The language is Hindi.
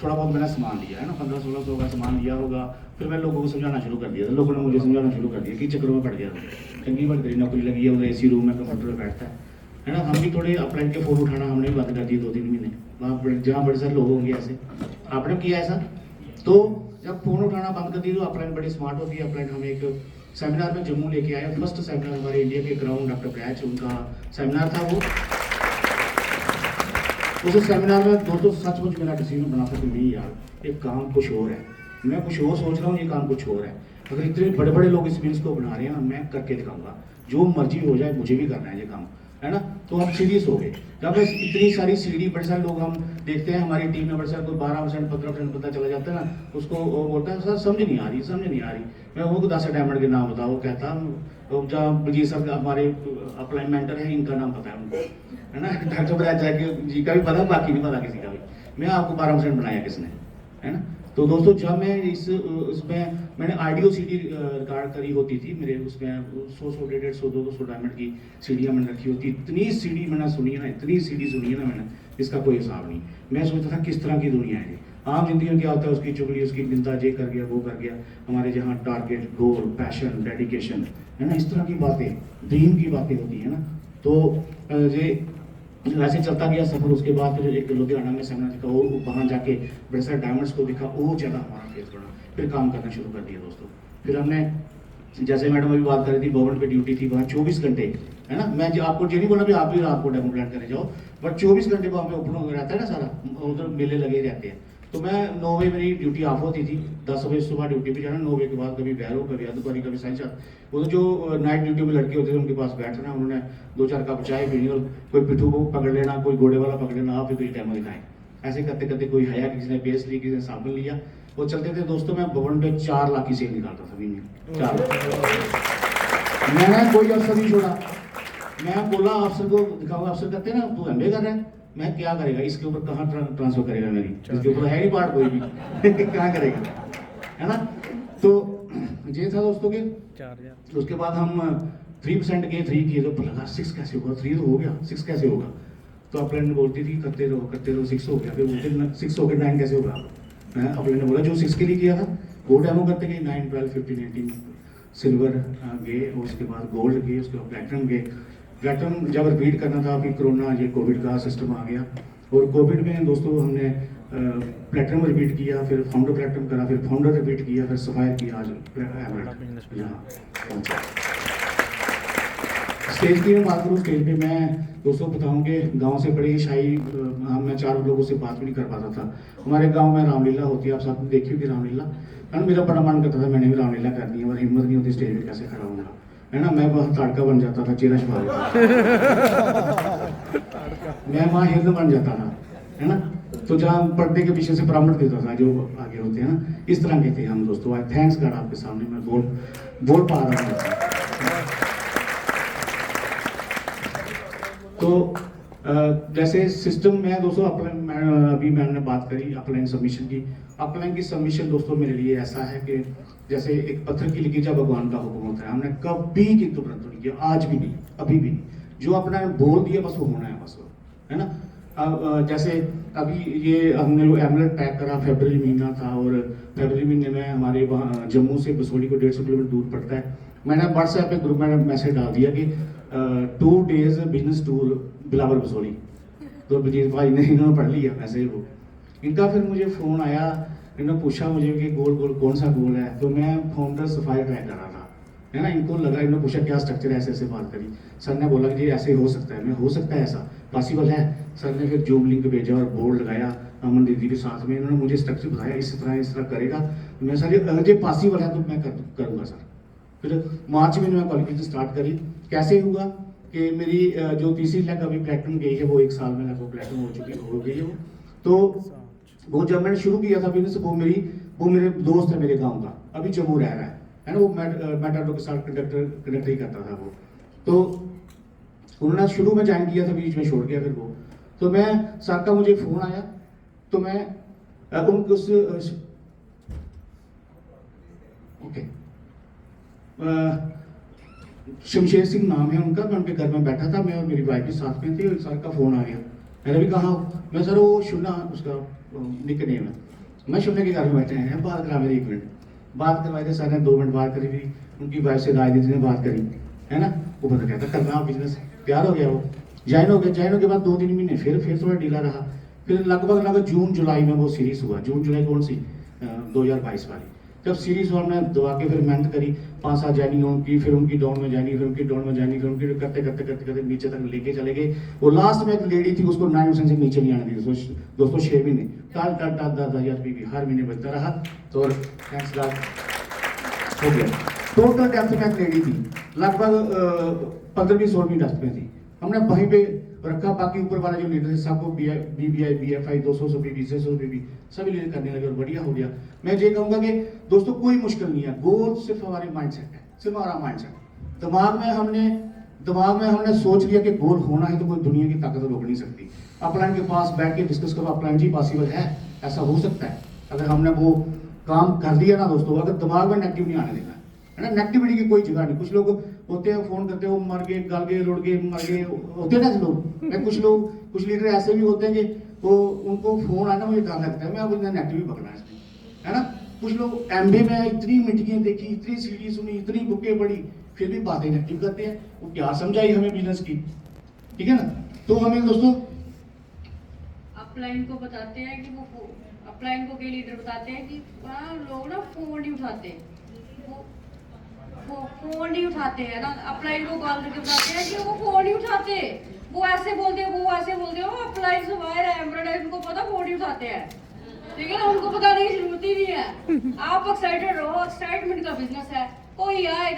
थोड़ा बहुत मैंने सामान लिया है ना, 1500-1600 का सामान लिया होगा। फिर मैं लोगों को समझाना शुरू कर दिया था, लोगों ने मुझे समझाना शुरू कर दिया कि चक्करों में पड़ गया था। चंगी बात करी, नौकरी लगी है, उधर AC रूम में कंप्यूटर पर बैठता है ना। हम भी थोड़े अपलाइन के फ़ोन उठाना हमने भी बंद कर दिए 2-3 महीने। वहाँ जहाँ बड़े सारे लोग होंगे ऐसे, आपने किया ऐसा। तो जब फ़ोन उठाना बंद कर दिए तो अपलाइन बड़ी स्मार्ट होती है। अपलाइन हमें एक सेमिनार में जम्मू लेके आया, फर्स्ट सेमिनार हमारे इंडिया के ग्राउंड डॉक्टर ब्रैच उनका सेमिनार था वो। उस सेमिनार में दोस्तों सचमुच मेरा डिसीजन बना था कि नहीं यार, ये काम कुछ और है, मैं कुछ और सोच रहा हूँ, ये काम कुछ और है। अगर इतने बड़े बड़े लोग इस बिजनेस को बना रहे हैं ना, मैं करके दिखाऊंगा, जो मर्जी हो जाए मुझे भी करना है ये काम, है ना। तो हम सीरियस हो गए। जब इतनी सारी सीढ़ी, बड़े सारे लोग हम देखते हैं हमारी टीम में, बड़े सारे कोई 12% 15% पता चला जाता है ना, उसको वो बोलता है सर समझ नहीं आ रही, समझ नहीं आ रही। मैं वो 10 डायमंड के नाम बताओ, कहता जहाँ बलजीत सर हमारे अपलाइन मेंटर है, इनका नाम पता है उनको, है ना। डॉक्टर ब्रैच जी का भी पता, बाकी नहीं पता किसी का भी। मैं आपको 12% बनाया किसने, है ना। तो दोस्तों जब मैं उसमें मैंने ऑडियो CD रिकॉर्ड करी होती थी मेरे, उसमें 100 150 150 200 डायमंड की सीढ़ियाँ मैंने रखी होती। इतनी सीढ़ी मैंने सुनी है ना, इतनी सीढ़ी सुनी है ना मैंने, इसका कोई हिसाब नहीं। मैं सोचता था किस तरह की दुनिया है। आम जिंदगी में क्या होता है, उसकी चुगली, उसकी निंदा, ये कर गया वो कर गया। हमारे जहाँ टारगेट, गोल, पैशन, डेडिकेशन, है ना, इस तरह की बातें, ड्रीम की बातें होती है ना। तो ये वैसे चलता गया सफर। उसके बाद फिर एक लुधियाना में सेमिनार दिखा, वो वहाँ जाके बड़े सारे डायमंड्स को देखा, वो ज़्यादा हमारा फेस बढ़ा। फिर काम करना शुरू कर दिया दोस्तों। फिर हमने, जैसे मैडम अभी बात कर रही थी, भवन पे ड्यूटी थी वहाँ 24 घंटे, है ना। मैं आपको ये नहीं बोला भी आप भी रात को डेमो प्लान करने जाओ, बट 24 घंटे वहाँ पे ओपन हो रहता है ना सारा, उधर मेले लगे रहते हैं। तो मैं 9 बजे मेरी ड्यूटी ऑफ होती थी, 10 बजे सुबह ड्यूटी पे जाना, 9 बजे के बाद कभी बैरो, कभी अधकारी, कभी साइंस। वो तो जो नाइट ड्यूटी में लड़के होते थे उनके पास बैठना, उन्होंने 2-4 कप चाय पीनी और कोई पिट्ठू को पकड़ लेना, कोई घोड़े वाला पकड़ लेना, आप कोई डेमो दिखाएं। ऐसे करते करते कोई हया, किसी ने पेस्ट ली, किसी ने साबुन लिया, वो चलते थे दोस्तों। मैं भवन पे 4 लाख की सेल निकालता था महीने, 4 लाख। मैंने कोई अफसर नहीं छोड़ा। मैं बोला अफसर को दिखाऊंगा, अफसर कहते हैं ना तू MBA कर रहा है, मैं क्या करेगा इसके ऊपर, कहाँ ट्रांसफर करेगा मेरी, इसके ऊपर है ही पार्ट कोई भी कहाँ करेगा, है ना। तो ये था दोस्तों के 4000। उसके बाद हम 3% के 3 किए, तो लगा 6 कैसे होगा, 3 तो हो गया, 6 कैसे होगा। तो अपने बोलती थी करते रहो 6 हो गया। फिर बोलते 6 हो गया 9 कैसे होगा। मैं अपने ने बोला जो 6 के लिए किया था वो डेमो करते गए, 9 12 15 18 सिल्वर गए, और उसके बाद गोल्ड गए, उसके बाद प्लैटिनम गए। प्लैटिनम जब रिपीट करना था, फिर कोरोना, ये कोविड का सिस्टम आ गया, और कोविड में दोस्तों हमने प्लैटिनम रिपीट किया, फिर फाउंडर प्लैटिनम करा, फिर फाउंडर रिपीट किया, फिर सफायर किया, आज एमरेल्ड यहाँ। स्टेज की मैं बात करूँ, स्टेज पे मैं दोस्तों बताऊँ कि गांव से बड़ी शाही, मैं 4 लोगों से बात भी नहीं कर पाता था। हमारे गांव में रामलीला होती है, आप सबने देखी होगी रामलीला, है ना। मेरा बड़ा मन करता था मैंने भी रामलीला करनी है, और हिम्मत नहीं होती स्टेज पे कैसे खड़ा होगा, है ना। मैं बहुत ताड़का बन जाता था, चेहरा छुपा मैं वहाँ हिरन बन जाता था, है ना। तो जहाँ पर्दे के पीछे से परामर्श देता था जो आगे होते हैं ना, इस तरह के थे हम दोस्तों। आज थैंक्स गॉड आपके सामने मैं बोल पा रहा हूँ। तो जैसे सिस्टम में दोस्तों अभी मैंने बात करी अपलाइन सबमिशन की। अपलाइन की सबमिशन दोस्तों मेरे लिए ऐसा है कि जैसे एक पत्थर की लिखी जब भगवान का हुक्म होता है, हमने कभी किंतु परंतु नहीं किया, आज भी नहीं, अभी भी नहीं। जो अपना बोल दिया बस वो होना है, बस वो, है ना। जैसे अभी ये हमने जो एमलेट पैक करा, फरवरी महीना था, और फरवरी महीने में हमारे वहाँ जम्मू से बसोली को 150 किलोमीटर दूर पड़ता है। मैंने व्हाट्सएप पे ग्रुप में मैसेज डाल दिया कि 2 डेज बिजनेस टूर बिलावर बसोली। तो बलजीत भाई ने इन्होंने पढ़ लिया मैसेज वो। इनका फिर मुझे फ़ोन आया, इन्होंने पूछा मुझे कि गोल कौन सा गोल है। तो मैं फाउंडर सफायर ट्रैक कर रहा था, है ना। इनको लगा, इन्होंने पूछा क्या स्ट्रक्चर है, ऐसे बात करी। सर ने बोला कि ऐसे हो सकता है। मैं हो सकता है, ऐसा पॉसिबल है। सर ने फिर जूम लिंक भेजा और बोर्ड लगाया अमन दीदी के साथ में, इन्होंने मुझे स्ट्रक्चर बताया इस तरह करेगा। मैं सर अगर ये पॉसिबल है तो मैं करूँगा सर। फिर मार्च में मैं क्वालिफिकेशन स्टार्ट करी। कैसे हुआ कि मेरी जो तीसरी लैग अभी प्लेटिनम गई है, वो 1 साल में लगभग प्लेटिनम हो गई है वो। तो वो जब मैंने शुरू किया था बिजनेस, वो मेरे दोस्त है मेरे गांव का, अभी जम्मू रह रहा है ना। वो मेटाडो के साथ कंडक्टर ही करता था वो। तो उन्होंने शुरू में ज्वाइन किया था, बीच में छोड़ गया फिर वो। तो मैं सर का मुझे फ़ोन आया, तो मैं उनको ओके शमशेर सिंह नाम है उनका, मैं उनके घर में बैठा था, मैं और मेरी वाइफ भी साथ में थी, और सर का फ़ोन आ गया। मैंने भी कहा मैं सर वो सुना उसका निक नेम है। मैं शुभने के घर में बैठे हैं, बात करा मेरी 1 मिनट, बात करवाए थे सर ने, 2 मिनट बात करी भी, उनकी वाइफ से राजनीति ने बात करी, है ना। वो बंदा कहता करना बिजनेस, तैयार हो गया, वो ज्वाइन हो गया। ज्वाइन के बाद 2-3 महीने फिर थोड़ा ढीला रहा, फिर लगभग जून जुलाई में वो सीरीज हुआ। जून जुलाई कौन सी 2022 वाली, जब सीरीज हुआ हमने दबा के फिर मेहनत करी, 5-7 ज्वाइनिंग उनकी, फिर उनकी डाउन में ज्वाइनिंग, फिर उनकी डाउन में ज्वाइनिंग, फिर उनकी करते करते करते करते नीचे तक लेके चले गए। वो लास्ट में एक लेडी थी, उसको 9% से नीचे नहीं आने दी दोस्तों 6 महीने, टाल 10,000 रुपये हर महीने बचता रहा। तो थैंक्स गॉड हो गया। टोटल डेप्थ में एक लेडी थी, लगभग 15-20 डेप्थ में थी। हमने वहीं पे रखा, बाकी ऊपर वाला जो लीडर है सबको BBI BFI 200 बीबी 600 बीबी सभी लीडर करने लगे और बढ़िया हो गया। मैं ये कहूँगा कि दोस्तों कोई मुश्किल नहीं है, गोल सिर्फ हमारे माइंडसेट है, सिर्फ हमारा माइंडसेट। दिमाग में हमने सोच लिया कि गोल होना है तो कोई दुनिया की ताकत रोक नहीं सकती। अपलाइन के पास बैठ के डिस्कस करो, अपलाइन जी पॉसिबल है, ऐसा हो सकता है। अगर हमने वो काम कर दिया ना दोस्तों, अगर दिमाग में नेगेटिव नहीं आने देना है ना, नेगेटिविटी की कोई जगह नहीं। कुछ लोग होते हैं फोन करते हो, मर गए, गल गए, रुड़ गए, मर गए, होते हैं ना लोग। कुछ लीडर ऐसे भी होते हैं कि वो उनको फोन आना मुझे डर लगता है, मैं अब नेगेटिव पकड़ना है इसमें, है ना। कुछ लोग MBA में इतनी मीटिंगें देखी, इतनी सीडी सुनी, इतनी बुकें पढ़ी, फिर भी बातें नेगेटिव करते हैं। वो क्या समझाई हमें बिजनेस की, ठीक है ना। तो हमें दोस्तों अपलाइन को बताते हैं कि वो अपलाइन को के लीडर बताते हैं कि वहाँ लोग ना फोन नहीं उठाते, वो फोन नहीं उठाते हैं ना। अपलाइन को कॉल करके बताते हैं कि वो फोन नहीं उठाते, वो ऐसे बोलते हैं, वो ऐसे बोलते हैं, वो अपलाइन से बाहर है, एम्ब्रॉयडरी उनको पता फोन नहीं उठाते हैं, ठीक है ना। उनको बताने की जरूरत ही नहीं है। आप एक्साइटेड रहो, एक्साइटमेंट का बिजनेस है, कोई आए